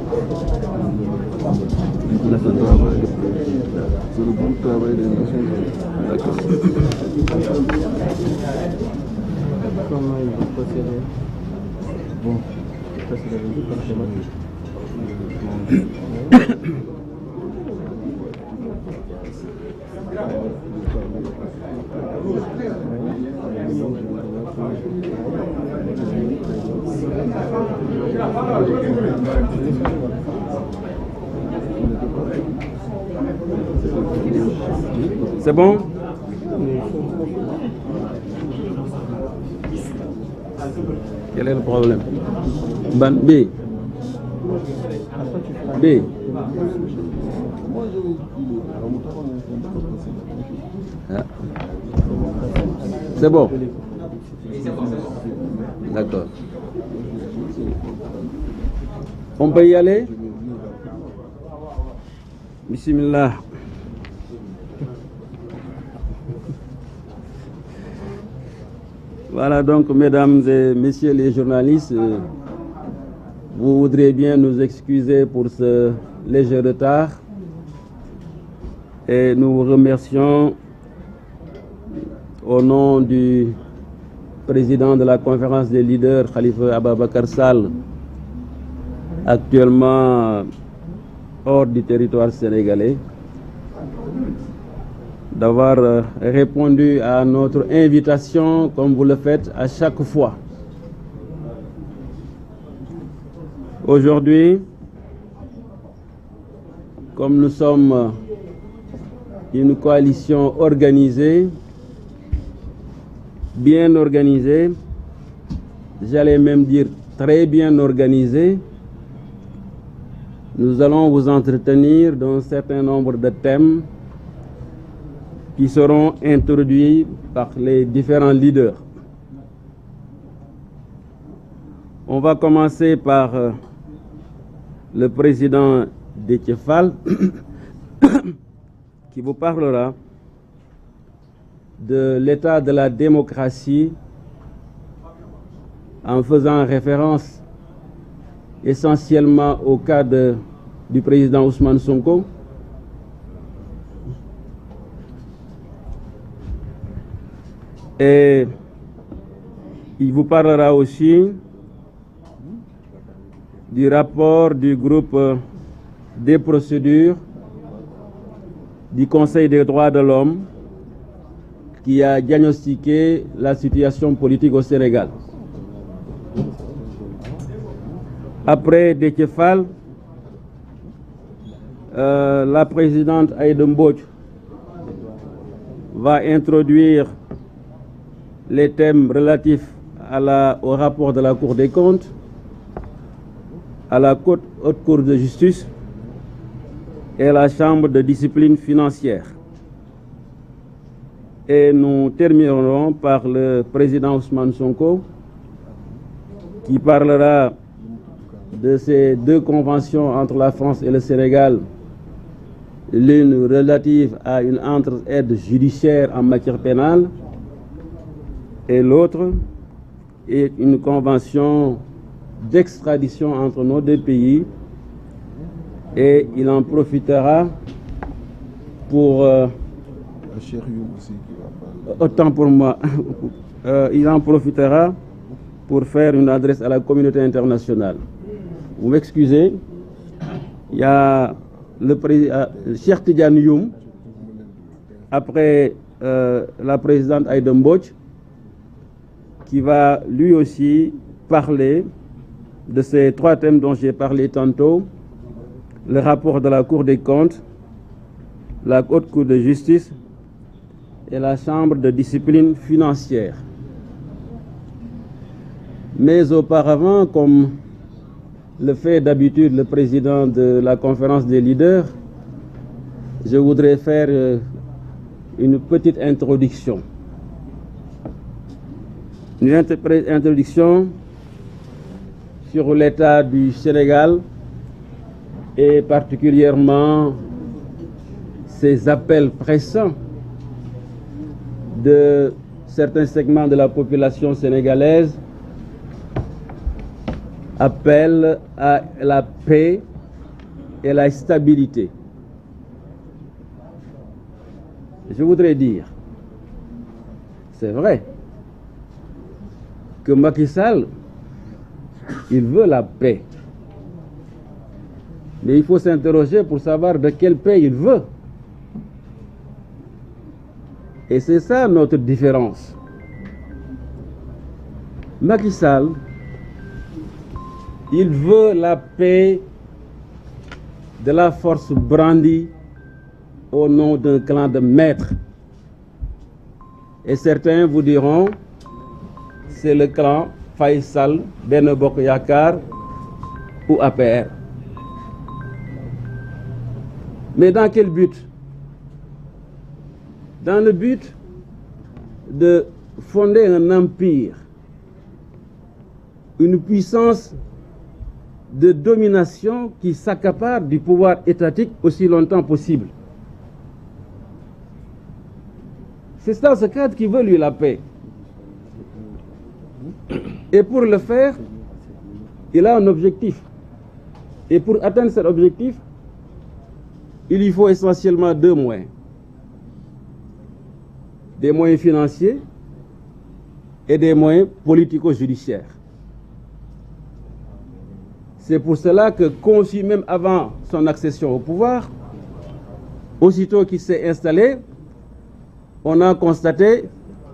C'est le bon travail des Nations Unies. D'accord. Comment ils vont procéder? Bon. Ça, c'est la logique par thématique. C'est bon? Quel est le problème? Ban B. B. Ah. C'est bon. D'accord. On peut y aller? Bismillah. Voilà donc, mesdames et messieurs les journalistes, vous voudrez bien nous excuser pour ce léger retard et nous vous remercions au nom du président de la conférence des leaders, Khalifa Ababakar Sall, actuellement hors du territoire sénégalais, d'avoir répondu à notre invitation comme vous le faites à chaque fois. Aujourd'hui, comme nous sommes une coalition organisée, bien organisée, j'allais même dire très bien organisée, nous allons vous entretenir d'un certain nombre de thèmes qui seront introduits par les différents leaders. On va commencer par le président Déthié Fall qui vous parlera de l'état de la démocratie en faisant référence essentiellement au cas du président Ousmane Sonko. Et il vous parlera aussi du rapport du groupe des procédures du Conseil des droits de l'homme qui a diagnostiqué la situation politique au Sénégal. Après Déthié Fall, la présidente Aïda Mbodj va introduire les thèmes relatifs au rapport de la Cour des comptes, à la Haute Cour de justice et à la Chambre de discipline financière. Et nous terminerons par le président Ousmane Sonko qui parlera de ces deux conventions entre la France et le Sénégal, l'une relative à une entraide judiciaire en matière pénale et l'autre est une convention d'extradition entre nos deux pays, et il en profitera pour autant pour moi il en profitera pour faire une adresse à la communauté internationale. Vous m'excusez, il y a le président Cheikh Tidiane Youm, après la présidente Aïda Mbodj, qui va lui aussi parler de ces trois thèmes dont j'ai parlé tantôt: le rapport de la Cour des comptes, la Haute Cour de justice et la Chambre de discipline financière. Mais auparavant, comme le fait d'habitude le président de la conférence des leaders, je voudrais faire une petite introduction. Une introduction sur l'état du Sénégal et particulièrement ces appels pressants de certains segments de la population sénégalaise, appellent à la paix et la stabilité. Je voudrais dire, c'est vrai, que Macky Sall, il veut la paix. Mais il faut s'interroger pour savoir de quelle paix il veut. Et c'est ça notre différence. Macky Sall, il veut la paix de la force brandie au nom d'un clan de maîtres. Et certains vous diront, c'est le clan Faisal, Benno Bokk Yakaar ou APR. Mais dans quel but? Dans le but de fonder un empire, une puissance de domination qui s'accapare du pouvoir étatique aussi longtemps possible. C'est dans ce cadre qu'il veut, lui, la paix. Et pour le faire, il a un objectif. Et pour atteindre cet objectif, il lui faut essentiellement deux moyens. Des moyens financiers et des moyens politico-judiciaires. C'est pour cela que, conçu même avant son accession au pouvoir, aussitôt qu'il s'est installé, on a constaté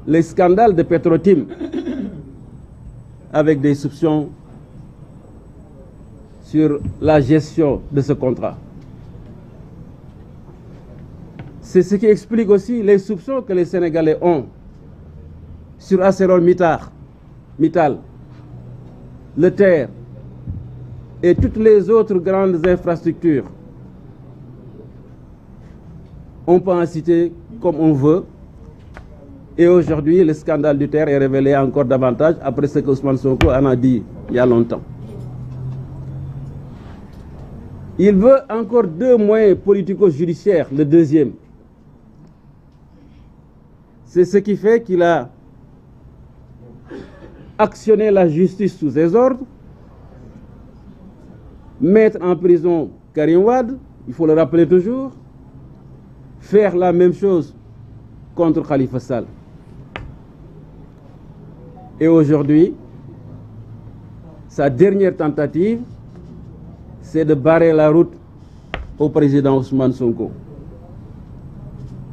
les scandales de Petro-Tim avec des soupçons sur la gestion de ce contrat. C'est ce qui explique aussi les soupçons que les Sénégalais ont sur ArcelorMittal, le TER et toutes les autres grandes infrastructures. On peut en citer comme on veut. Et aujourd'hui, le scandale du TER est révélé encore davantage après ce que Ousmane Sonko en a dit il y a longtemps. Il veut encore deux moyens politico-judiciaires, le deuxième. C'est ce qui fait qu'il a actionné la justice sous ses ordres, mettre en prison Karim Wade, il faut le rappeler toujours, faire la même chose contre Khalifa Sall. Et aujourd'hui, sa dernière tentative, c'est de barrer la route au président Ousmane Sonko.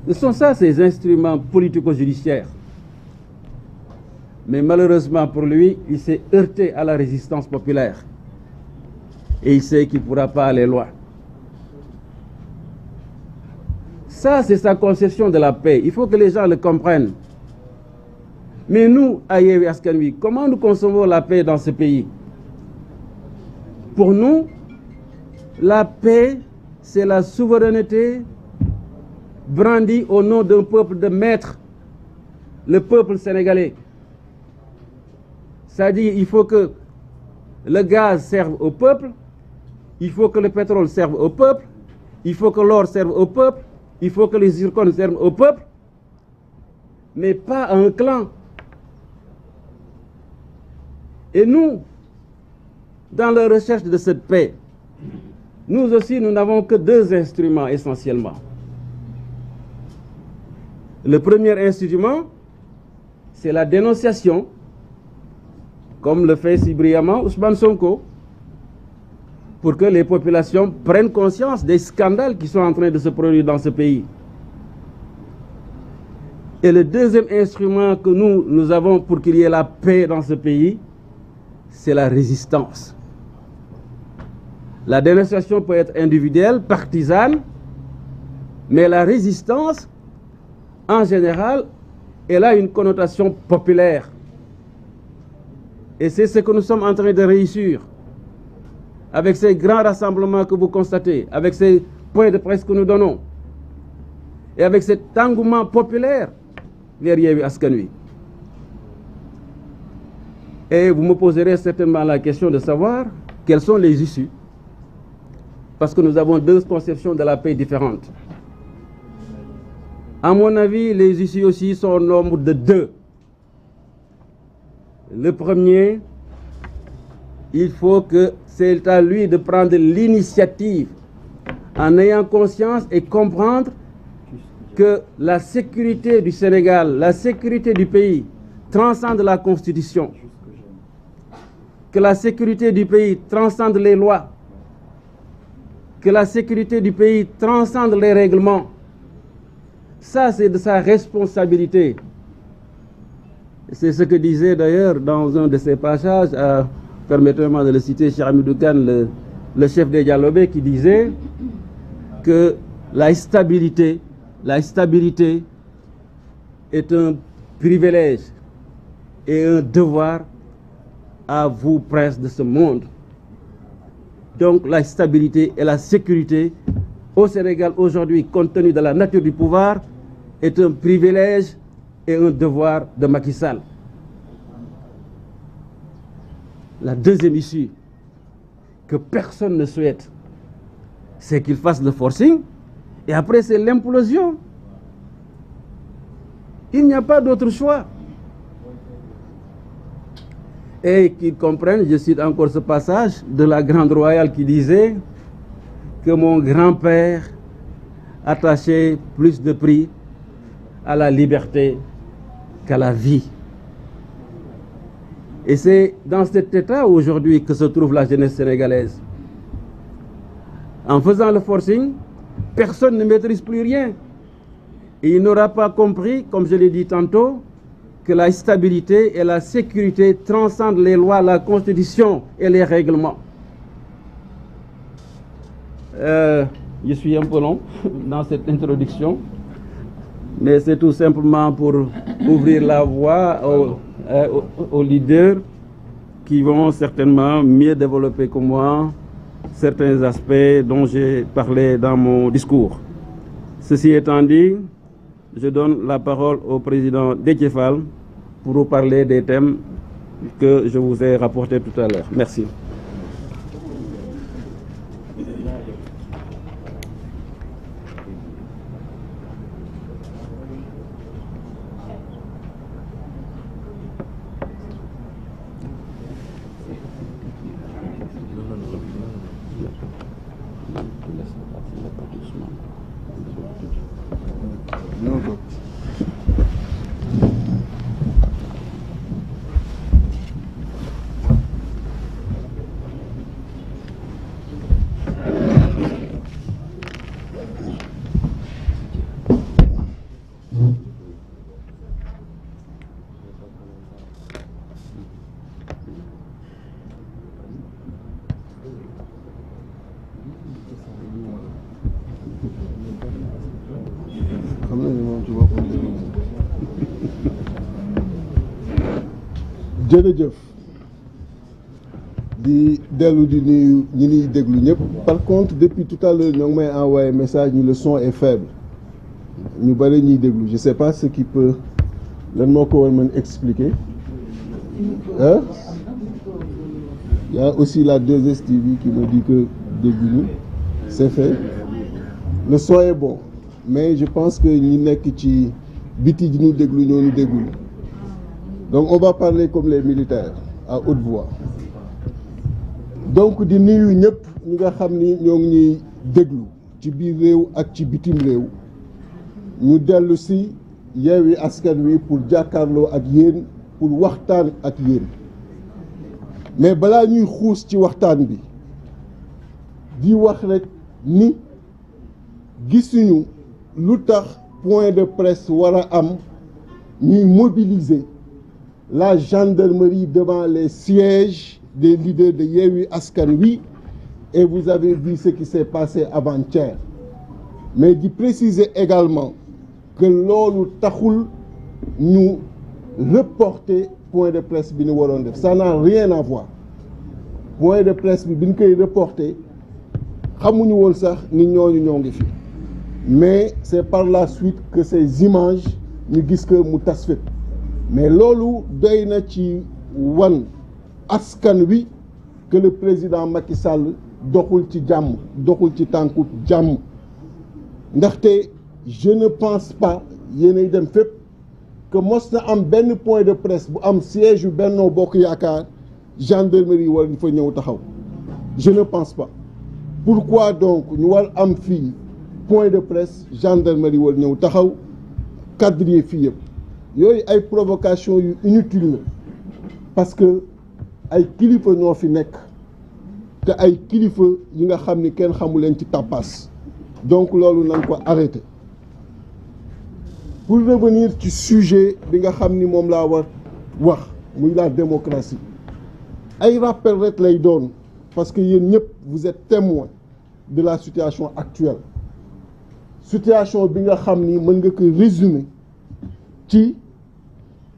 Ce sont ça ces instruments politico-judiciaires. Mais malheureusement pour lui, il s'est heurté à la résistance populaire. Et il sait qu'il ne pourra pas aller loin. Ça, c'est sa conception de la paix. Il faut que les gens le comprennent. Mais nous, à Yewwi Askan Wi, comment nous concevons la paix dans ce pays? Pour nous, la paix, c'est la souveraineté brandie au nom d'un peuple de maîtres, le peuple sénégalais. C'est-à-dire il faut que le gaz serve au peuple, il faut que le pétrole serve au peuple, il faut que l'or serve au peuple, il faut que les zircons servent au peuple, mais pas à un clan. Et nous, dans la recherche de cette paix, nous aussi, nous n'avons que deux instruments essentiellement. Le premier instrument, c'est la dénonciation, comme le fait si brillamment Ousmane Sonko, pour que les populations prennent conscience des scandales qui sont en train de se produire dans ce pays. Et le deuxième instrument que nous avons pour qu'il y ait la paix dans ce pays, c'est la résistance. La dénonciation peut être individuelle, partisane, mais la résistance, en général, elle a une connotation populaire. Et c'est ce que nous sommes en train de réussir. Avec ces grands rassemblements que vous constatez, avec ces points de presse que nous donnons, et avec cet engouement populaire vers Yewwi Askan Wi. Et vous me poserez certainement la question de savoir quelles sont les issues, parce que nous avons deux conceptions de la paix différentes. À mon avis, les issues aussi sont au nombre de deux. Le premier, il faut que c'est à lui de prendre l'initiative en ayant conscience et comprendre que la sécurité du Sénégal, la sécurité du pays transcende la Constitution, que la sécurité du pays transcende les lois, que la sécurité du pays transcende les règlements. Ça, c'est de sa responsabilité. C'est ce que disait d'ailleurs dans un de ses passages, permettez-moi de le citer, Cheikh Hamidou Kane, le chef des Dialobé, qui disait que la stabilité est un privilège et un devoir à vous, princes de ce monde. Donc la stabilité et la sécurité au Sénégal aujourd'hui, compte tenu de la nature du pouvoir, est un privilège et un devoir de Macky Sall. La deuxième issue que personne ne souhaite, c'est qu'il fasse le forcing et après c'est l'implosion. Il n'y a pas d'autre choix. Et qu'ils comprennent, je cite encore ce passage de la Grande Royale qui disait que mon grand-père attachait plus de prix à la liberté qu'à la vie. Et c'est dans cet état aujourd'hui que se trouve la jeunesse sénégalaise. En faisant le forcing, personne ne maîtrise plus rien. Et il n'aura pas compris, comme je l'ai dit tantôt, que la stabilité et la sécurité transcendent les lois, la Constitution et les règlements. Je suis un peu long dans cette introduction, mais c'est tout simplement pour ouvrir la voie aux leaders qui vont certainement mieux développer que moi certains aspects dont j'ai parlé dans mon discours. Ceci étant dit, je donne la parole au président Déthié Fall pour vous parler des thèmes que je vous ai rapportés tout à l'heure. Merci. jërëjëf di dellu di nuyu ñi ñuy déglu ñëpp. Par contre depuis tout à l'heure ñoo ngi may envoyé message ni le son est faible ñu bëri ñuy déglu je sais pas ce qui peut lan moo ko war mën expliquer hein. Il y a aussi la 2STV qui me dit que dégguñu c'est fait. Le son est bon mais je pense que ñi nekk ci biti di ñu déglu ñoo ñu déglu. Donc on va parler comme les militaires à haute voix. Donc di nuyu ñëpp ñi nga xam ni ñoo ngi ñuy déglu ci biir réew ak ci bitim réew ñu dellu si Yewwi Askan Wi pour jàkkaarloo ak yéen pour waxtaan ak yéen mais balaa ñuy xuus ci waxtaan bi di wax rek ni gisuñu lu tax point de presse war a am ñuy mobiliser la gendarmerie devant les sièges des leaders de Yewwi Askan Wi et vous avez vu ce qui s'est passé avant-hier. Mais di préciser également que loolu taxul ñu reporter point de presse bi ñu waroon def ça n'a rien à voir point de presse bi ñu koy reporter xamuñu woon sax ni ñooñu ñoo ngi fi mais c'est par la suite que ces images ñu gis que mu tas fépp mais loolu doy na ci wan askan wi que le président Macky Sall doxul ci jàmm doxul ci tànku jàmm ndaxte je ne pense pas yéenay dem fépp que mos na am benn point de presse bu am siège yu Benno Bokk Yaakaar gendarmerie war fa ñëw taxaw je ne pense pas pourquoi donc ñu war am fii point de presse gendarmerie war ñëw taxaw quadriller fii yëpp yooyu ay provocation yu inutile la parce que ay kilifa ñoo fi nekk te ay kilifa yi nga xam ni kenn xamu leen ci tàppaas donc loolu nañ ko arrêté pour revenir ci sujet bi nga xam ni moom laa war wax muy la démocratie ay rappel rek lay doon parce que yéen ñëpp vous êtes témoin de la situation actuelle situation bi nga xam ni mën nga ko résumer ci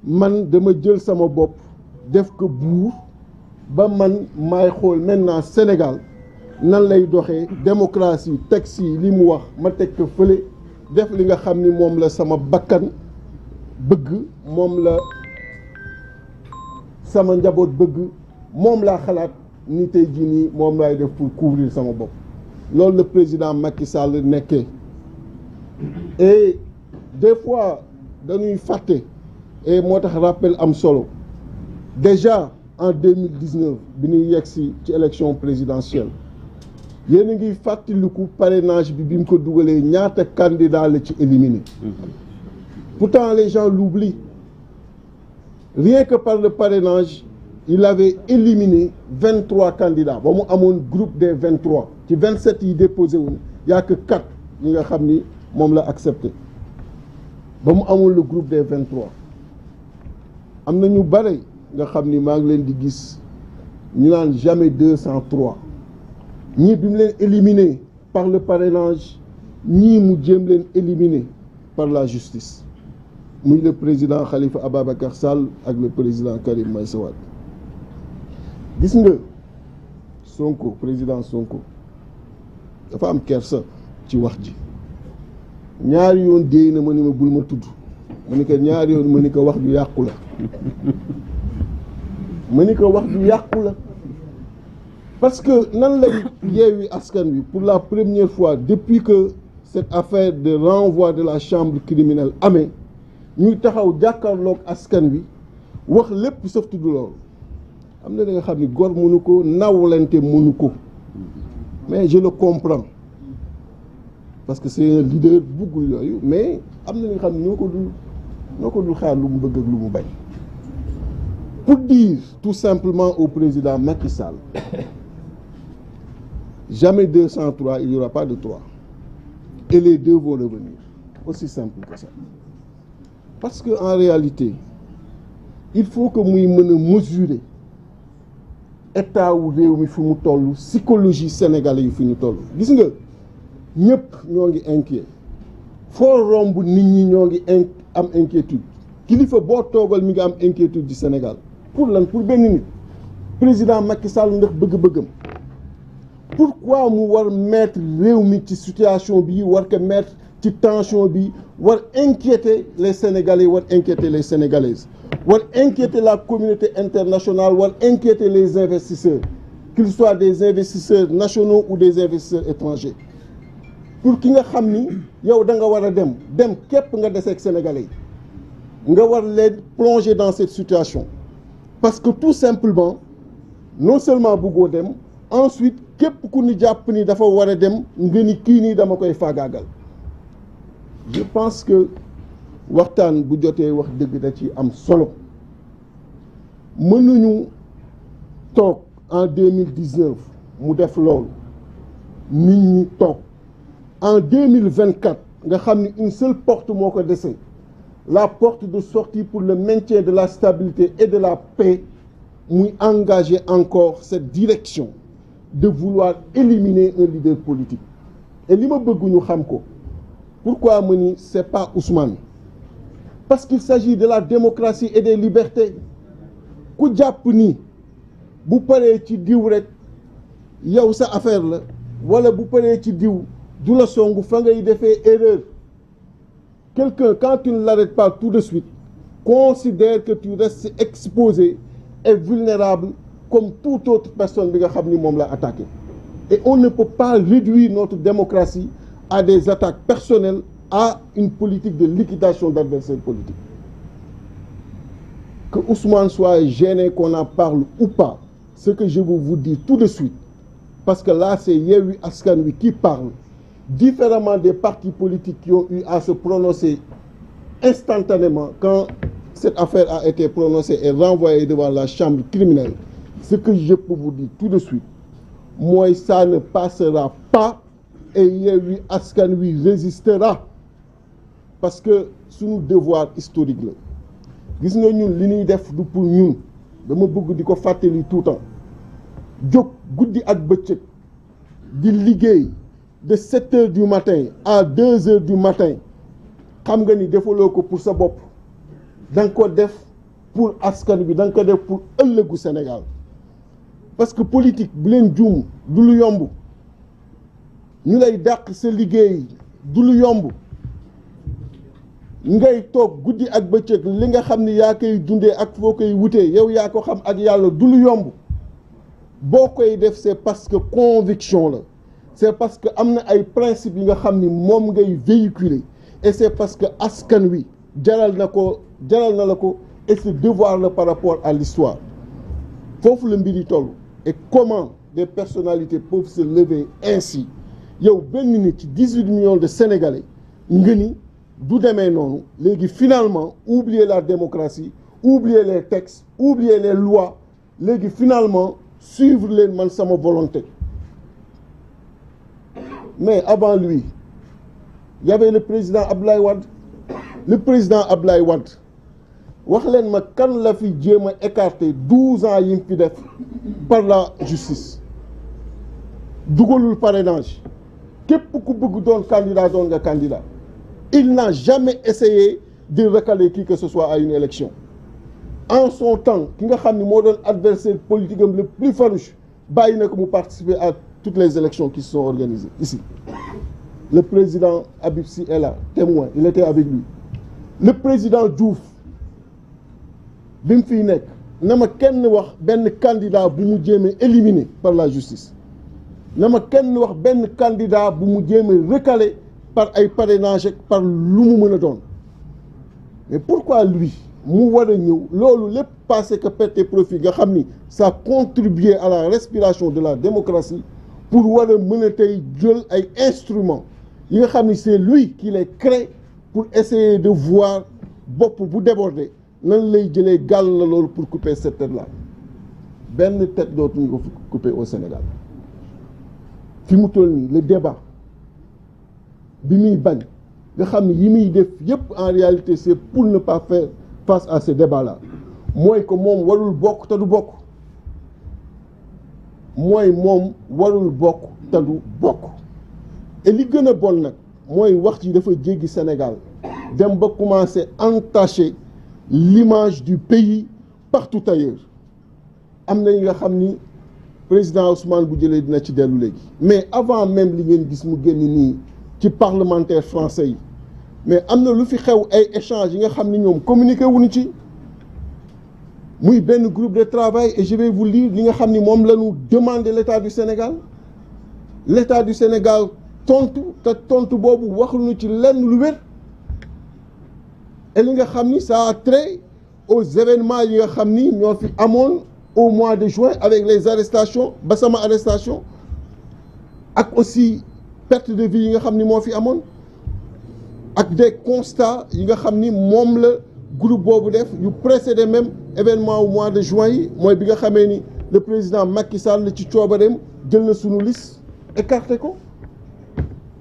man dama jël sama bopp def ko buur ba man maay xool maintenant Sénégal nan lay doxee démocratie texte yi li mu wax ma teg ko fële def li nga xam ni moom la sama bakkan bëgg moom la sama njaboot bëgg moom laa xalaat ni tey jii nii moom laay def pour couvrir sama bopp loolu le président Macky Sall nekkee et des fois dañuy fàtte et moo tax rappel am solo déjà en 2019 bi ñuy yegg si ci élection présidentielle yéen a ngi fàttaliku parrainage bi mu ko dugalee ñaata candidat la ci éliminé pourtant les gens l'oublient rien que par le parrainage il avait éliminé 23 candidats ba mu amoon groupe des 23 ci 27 yi déposé wuñ y a que 4 yi nga xam ni moom la accepté ba mu amoon le groupe des 23 am na ñu bare nga xam ni maa ngi leen di gis ñu naan jamais 203 ñii bi mu leen éliminé par le parrainage ñii mu jéem leen éliminé par la justice muy le président Khalifa Ababacar Sall ak le président Karim Meïssa Wade gis nga Sonko président Sonko dafa am kersa ci wax ji ñaari yoon déey na ma ni ma bul ma tudd ma ni ko ñaari yoon ma ni ko wax ju yàqu la ma ni ko wax ju yàqu la parce que nan lay Yewwi Askan Wi pour la première fois depuis que cette affaire de renvoi de la chambre criminelle amee ñuy taxaw jàkkaarloog askan wi wax lépp sauf tudd loolu am na da nga xam ni góor mënu ko nawlante mënu ko mais je le comprends parce que c'est un leader buggul yooyu mais am na nga xam ne ñoo ko dul xaar lu mu bëgg ak lu mu bañ pour dire tout simplement au président Macky Sall jamais 203 il n'y aura pas de 3 et les deux vont revenir aussi simple que ça parce que en réalité il faut que muy mën a mesurer état wu réew mi fi mu toll psychologie sénégalais yi fi ñu toll gis nga ñëpp ñoo ngi inquiet foo romb nit ñi ñoo ngi am inquiétude kilifa boo toogal mi ngi am inquiétude du Sénégal pour lan pour benn nit président Macky Sall ndax bëgg-bëggam pourquoi mu war mettre réew mi ci situation bi war ko mettre ci tension bi war inquiéter les Sénégalais war inquiéter les Sénégalaises war inquiéter la communauté internationale war inquiéter les investisseurs qu'ils soient des investisseurs nationaux ou des investisseurs étrangers pour ki nga xam ni yow da nga war a dem képp nga deseeg Sénégalais yi nga war leen plonger dans cette situation parce que tout simplement non seulement bëggoo dem ensuite képp ku ni jàpp ni dafa war a dem nga ni kii nii dama koy faagaagal je pense que waxtaan bu jotee wax dëgg da ci am solo mënuñu toog en 2019 mu def loolu nit ñi toog en 2024 nga xam ni une seule porte moo ko dese la porte de sortie pour le maintien de la stabilité et de la paix muy engager encore cette direction de vouloir éliminer un leader politique et li ma bëgg ñu xam ko pourquoi ma ni c'est pas Ousmane parce qu'il s'agit de la démocratie et des libertés ku jàpp ni bu paree ci diw rek yow sa affaire la wala bu paree ci diw du la songu fa ngay defee erreur quelqu'un quand tu ne l'arrêtes pas tout de suite considère que tu restes exposé et vulnérable comme toute autre personne bi nga xam ni moom la attaqué et on ne peut pas réduire notre démocratie à des attaques personnelles à une politique de liquidation d'adversaires politiques que Ousmane soit gêné qu'on en parle ou pas ce que je veux vous dire tout de suite parce que là c'est Yewwi Askan Wi qui parle, différemment des partis politiques qui ont eu à se prononcer instantanément quand cette affaire a été prononcée et renvoyée devant la chambre criminelle. Ce que je peux vous dire tout de suite, moi ça ne passera pas et Yewwi Askan Wi résistera, parce que suñu devoir historique la. Gis nga ñun li ñuy def du pour ñun, dama bëgg di ko fàttali tout le temps. Jóg guddi ak bëccëg di liggéey de 7 heures du matin à 2 heures du matin, xam nga ni defaloo ko pour sa bopp, da nga ko def pour askan bi, da nga ko def pour ëllëgu Sénégal. Parce que politique bu leen juum du lu yomb, ñu lay dàq sa liggéey du lu yomb, ngay toog guddi ak bëccëg li nga xam ni yaa koy dundee ak foo koy wutee yow yaa ko xam ak yàlla du lu yomb. Boo koy def c'est parce que conviction la, c'est parce que am na ay principes yi nga xam ni moom ngay véhiculer, et c'est parce que askan wi jaral na la ko, et ce devoir la par rapport à l'histoire. Foofu la mbir yi toll. Et comment des personnalités peuvent se lever ainsi, yow benn nit ci 18 millions de Sénégalais nga ni du demee noonu, léegi finalement oublier la démocratie, oublier les textes, oublier les lois, léegi finalement suivre leen man sama volonté. Mais avant lui, il y avait le président Abdoulaye Wade. Le président Abdoulaye Wade, wax leen ma kan la fi jéem a écarté 12 ans yi mu fi def par la justice, dugalul parrainage, képp ku bëgg doon candidat doon nga candidat. Il n'a jamais essayé de recaler qui que ce soit à une élection. En son temps ki nga xam ni moo doon adversaire politique am le plus farouche bàyyi na ko mu participer à toutes les élections qui se sont organisées ici. Le président Habib Sy est là, témoin, il était avec lui. Le président Diouf bi mu fiy nekk na ma kenn wax benn candidat bu mu jéemee éliminé par la justice, na ma kenn wax benn candidat bu mu jéemee recalé par ay parrainage ak par lu mu mën a doon. Mais pourquoi lui mu war a ñëw loolu lépp passé que perte profit nga xam ni ça contribuait à la respiration de la démocratie, pour war a mën a tey jël ay instruments yi nga xam ni c'est lui qui les crée pour essayer de voir bopp bu déborder nan lay jëlee gàll na loolu pour couper cette tête là. Benn tête dootuñu ko couper au Sénégal. Fi mu toll nii le débat bi muy bañ nga xam ni yi muy def yépp en réalité c'est pour ne pas faire face à ce débat là, mooy que moom warul bokk te du bokk, mooy moom warul bokk te du bokk. Et li gën a bon nag mooy wax ji dafa jéggi Sénégal dem ba commencer entacher l'image du pays partout ailleurs. Am na yi nga xam ni président Ousmane bu jëlee dina ci dellu léegi, mais avant même li ngeen gis mu génn nii ci parlementaire français yi, mais am na lu fi xew ay échanges yi nga xam ni ñoom communiqué wuñu ci, muy benn groupe de travail, et je vais vous lire li nga xam ni moom la ñu demandé l'État du Sénégal. L'État du Sénégal tontu te tontu boobu waxuñu ci lenn lu wér, et li nga xam ni ça a trait aux événements yi nga xam ni ñoo fi amoon au mois de juin avec les arrestations ba sama arrestation, ak aussi perte de vie yi nga xam ni moo fi amoon, ak des constats yi nga xam ni moom la groupe boobu def yu précédé même événement au mois de juin yi, mooy bi nga xamee ni le président Macky Sall ci coobareem jël na sunu liste écarté ko.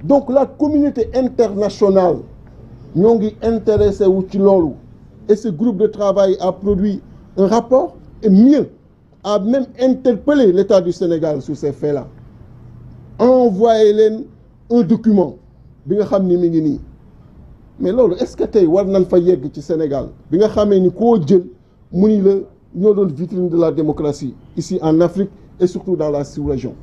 Donc la communauté internationale ñoo ngi intéressé wu ci loolu, et ce groupe de travail a produit un rapport, et mieux a même interpellé l'État du Sénégal sur ces faits-là, envoyé leen un document bi nga xam ni mi ngi nii. Mais loolu est-ce que tey war nañ fa yegg ci Sénégal bi nga xamee ni koo jël mu ni la ñoo doon vitrine de la démocratie ici en Afrique et surtout dans la sous-région.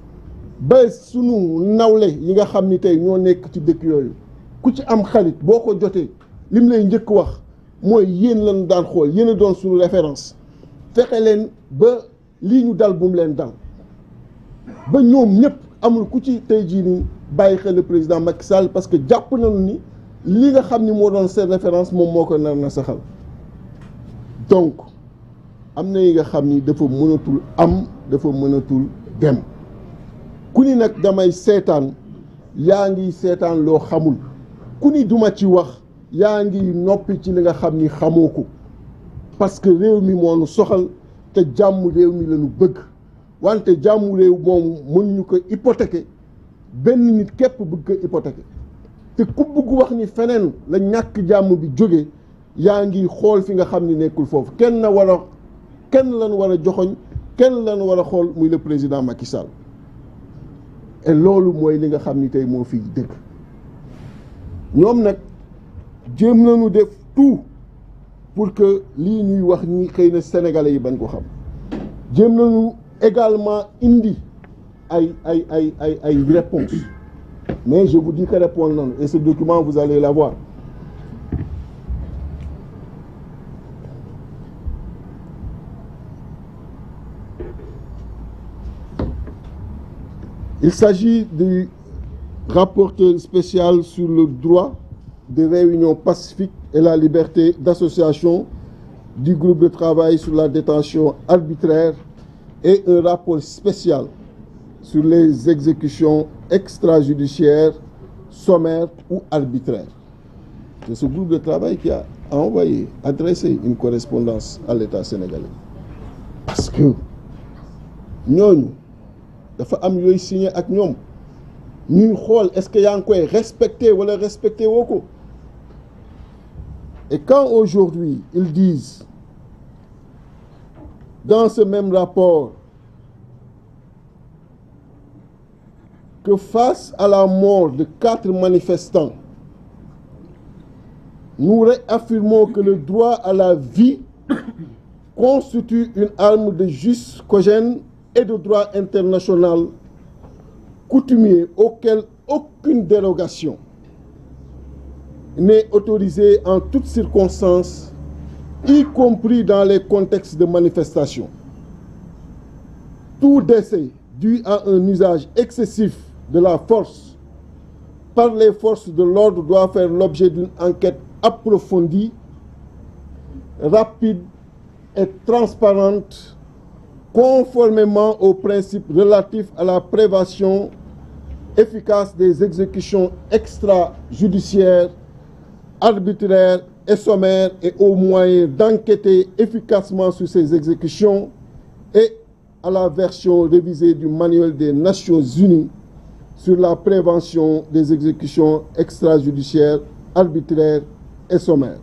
Ba sunu nawle yi nga xam ni tey ñoo nekk ci dëkk yooyu ku ci am xarit boo ko jotee lim lay njëkk wax mooy yéen lañu daan xool, yéen a doon suñu référence, fexe leen ba lii ñu dal bu mu leen dal, ba ñoom ñëpp amul ku ci tey jii nii bàyyi xel le président Macky Sall, parce que jàpp nañu ni li nga xam ni moo doon seen référence moom moo ko nar na saxal. Donc am na yi nga xam ni dafa mënatul am, dafa mënatul dem. ku ni nag damay seetaan yaa ngi seetaan loo xamul ku ni duma ci wax yaa ngi noppi ci li nga xam ni xamoo ko parce que réew mi moo nu soxal te jàmm réew mi la ñu bëgg wante jàmm réew moom mënuñu ko hypothéquer benn nit képp bëgg ko hypothéquer te ku bëgg wax ni feneen la ñàkk jàmm bi jóge yaa ngi xool fi nga xam ni nekkul foofu kenn lañu war a joxoñ kenn lañu war a xool muy le président Macky Sall et loolu mooy li nga xam ni tey moo fiy dëgg ñoom nag jéem nañu def tout pour que lii ñuy wax ni xëy na sénégalais yi bañ ko xam jéem nañu également indi ay réponses mais je vous dis que répondre nañu et ce document vous allez l'avoir. Il s'agit du rapporteur spécial sur le droit de réunion pacifique et la liberté d'association du groupe de travail sur la détention arbitraire et un rapport spécial sur les exécutions extrajudiciaires, sommaires ou arbitraires. C'est ce groupe de travail qui a adressé une correspondance à l'État sénégalais. Parce que ñooñu dafa am yooyu signé ak ñoom ñuy xool est-ce que yaa ngi koy respecté wala respecté woo ko et quand aujourd'hui ils disent dans ce même rapport que face à la mort de 4 manifestants nous réaffirmons que le droit à la vie constitue une arme de jus cogent et de droit international coutumier auquel aucune dérogation n'est autorisée en toutes circonstances, y compris dans les contextes de manifestation. Tout décès dû à un usage excessif de la force par les forces de l'ordre doit faire l'objet d'une enquête approfondie, rapide et transparente, conformément aux principes relatifs à la prévention efficace des exécutions extrajudiciaires, arbitraires et sommaires et aux moyens d'enquêter efficacement sur ces exécutions et à la version révisée du manuel des Nations Unies sur la prévention des exécutions extrajudiciaires, arbitraires et sommaires.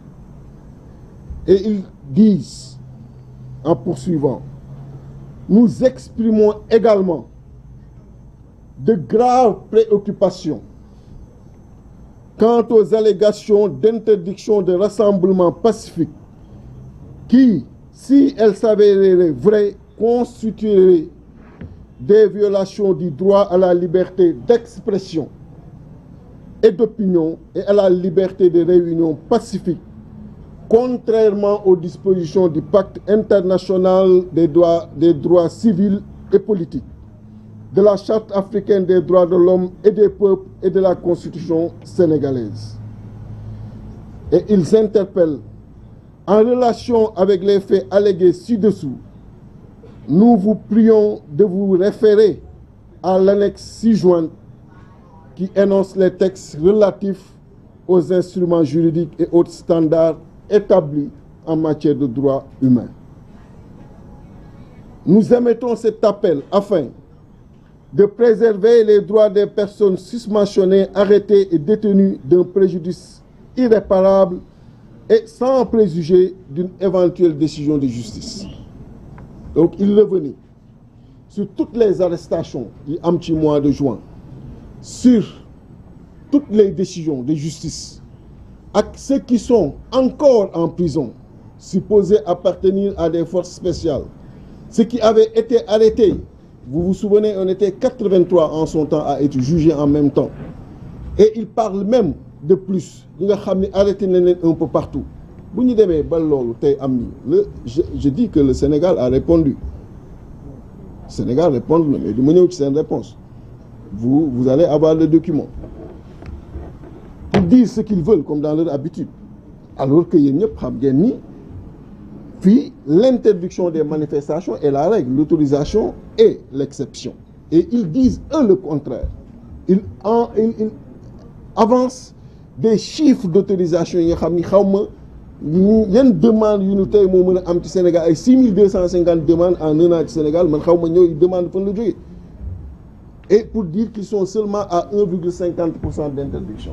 Et ils disent, en poursuivant, nous exprimons également de graves préoccupations quant aux allégations d'interdiction de rassemblement pacifique qui, si elles s'avéraient vraies, constitueraient des violations du droit à la liberté d'expression et d'opinion et à la liberté de réunion pacifique, contrairement aux dispositions du Pacte international des droits civils et politiques, de la Charte africaine des droits de l'homme et des peuples et de la Constitution sénégalaise. Et ils interpellent, en relation avec les faits allégués ci-dessous, nous vous prions de vous référer à l'annexe 6 jointe qui énonce les textes relatifs aux instruments juridiques et autres standards établis en matière de droits humains. Nous émettons cet appel afin de préserver les droits des personnes susmentionnées, arrêtées et détenues d'un préjudice irréparable et sans préjuger d'une éventuelle décision de justice. Donc il revenait sur toutes les arrestations du petit mois de juin, sur toutes les décisions de justice, à ceux qui sont encore en prison, supposés appartenir à des forces spéciales, ceux qui avaient été arrêtés. Vous vous souvenez, on était 83 en son temps à être jugés en même temps. Et il parle même de plus. Nous avons arrêté un peu partout. Je dis que le Sénégal a répondu. Le Sénégal répond, mais c'est une réponse. Vous allez avoir le document. Ils disent ce qu'ils veulent, comme dans leur habitude. Alors que l'interdiction des manifestations est la règle, l'autorisation est l'exception. et ils disent eux le contraire. Ils avancent des chiffres d'autorisation yi nga xam ni xaw ma yan demande yu ñu tey moo mën a am ci Sénégal ay 6250 demandes en un an ci Sénégal man xaw ma ñooy demande fan la jógee et pour dire qu'ils sont seulement à 1,50% d'interdiction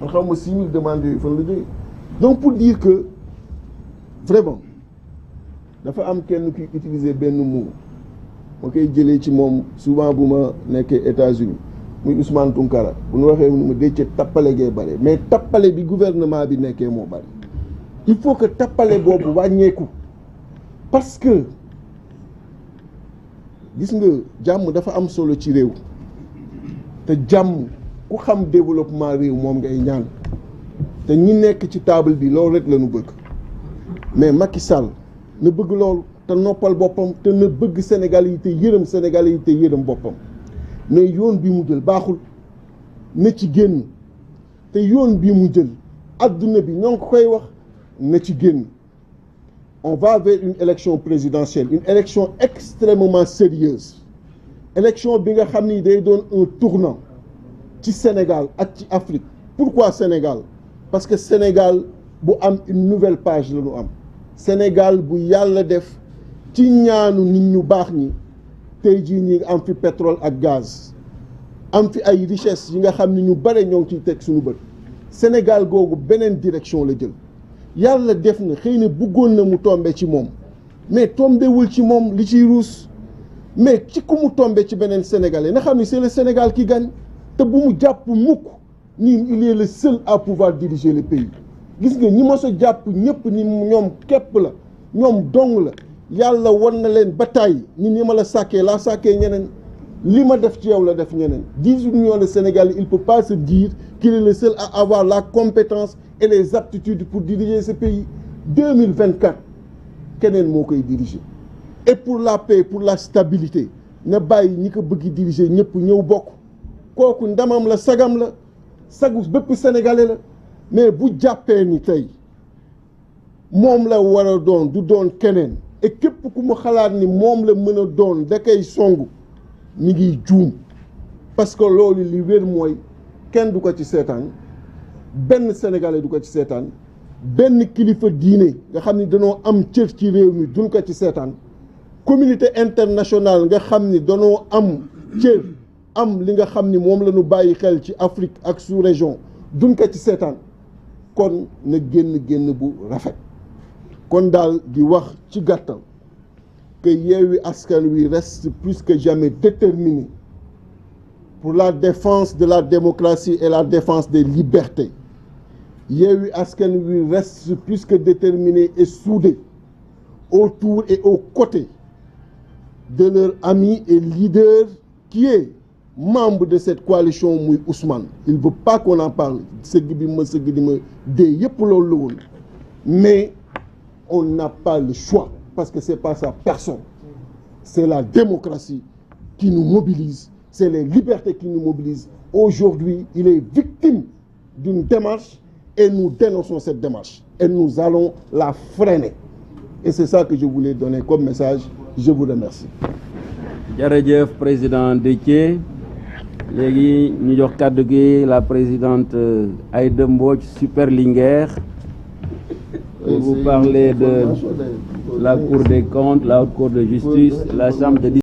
man xaw ma 6000 demandes yooyu fan la jógee donc pour dire que vraiment dafa am kenn kuy utiliser benn mot ma koy jëlee ci moom souvent bu ma nekkee États-Unis muy Ousmane Tounkara bu ñu waxee nu ma décce tappale gee bare mais tappale bi gouvernement bi nekkee moo bare il faut que tappale boobu wàññeeku parce que gis nga jàmm dafa am solo ci réew te jàmm ku xam développement réew moom ngay ñaan te ñi nekk ci table bi loolu rek la ñu bëgg mais Macky Sall na bëgg loolu te noppal boppam te na bëgg Sénégal yi te yërëm Sénégal yi te yërëm boppam mais yoon bi mu jël baaxul na ci génn te yoon bi mu jël adduna bi ñoo ngi koy wax na ci génn. On va vers une élection présidentielle une élection extrêmement sérieuse élection bi nga xam ni day doon un tournant ci Sénégal ak ci Afrique. Pourquoi Sénégal? Parce que Sénégal bu am une nouvelle page la ñu am Sénégal bu yàlla def ci ñaanu nit ñu baax ñi tey jii ñi am fi pétrole ak gaz am fi ay richesses yi nga xam ni ñu bare ñoo ngi ciy teg suñu bët Sénégal googu beneen direction la jël. yàlla def na xëy na bëggoon na mu tombe ci moom mais tombewul ci moom li ciy ruus mais ci ku mu tombe ci beneen sénégalais na xam ni c'est le Sénégal qui gagne te bu mu jàpp mukk ni il est le seul à pouvoir diriger le pays gis nga ñi mos a jàpp ñëpp ni ñoom képp la ñoom dong la yàlla wan na leen bataille ni ni ma la sàkkee laa sàkkee ñeneen li ma def ci yow la def ñeneen 18 millions de Sénégalais il peut pas se dire qu'il est le seul à avoir la compétence et les aptitudes pour diriger ce pays 2024 keneen moo koy diriger et pour la paix pour la stabilité na bàyyi ñi ko bëgg diriger ñëpp ñëw bokk kooku ndamam la sagam la sagu bépp sénégalais la mais bu jàppee ni tey moom la war a doon du doon keneen et képp ku mu xalaat ni moom la mën a doon da koy songu mi ngi juum parce que loolu li wér mooy kenn du ko ci seetaan benn sénégalais du ko ci seetaan benn kilifa diine nga xam ni danoo am cër ci réew mi duñ ko ci seetaan communauté internationale nga xam ni danoo am cër am li nga xam ni moom la ñu bàyyi xel ci Afrique ak sous-région duñ ko ci seetaan kon na génn bu rafet kon daal di wax ci gàttal que Yewwi Askan Wi reste plus que jamais déterminé pour la défense de la démocratie et la défense des libertés. Yewwi Askan Wi reste plus que déterminé et soudé autour et aux côtés de leur ami et leader qui est membre de cette coalition muy Ousmane. Il ne veut pas qu'on en parle sëgg bi ma sëgg di ma dee yëpp loolu la woon mais on n'a pas le choix parce que c'est pas sa personne, c'est la démocratie qui nous mobilise, c'est les libertés qui nous mobilisent. Aujourd'hui, il est victime d'une démarche et nous dénonçons cette démarche et nous allons la freiner. Et c'est ça que je voulais donner comme message. Je vous remercie. jërëjëf président Déthié léegi ñu jox kàddu gi la présidente Aïda Mbodj Super Linguère pour vous parler de la Cour des comptes, la Haute Cour de justice, la Chambre de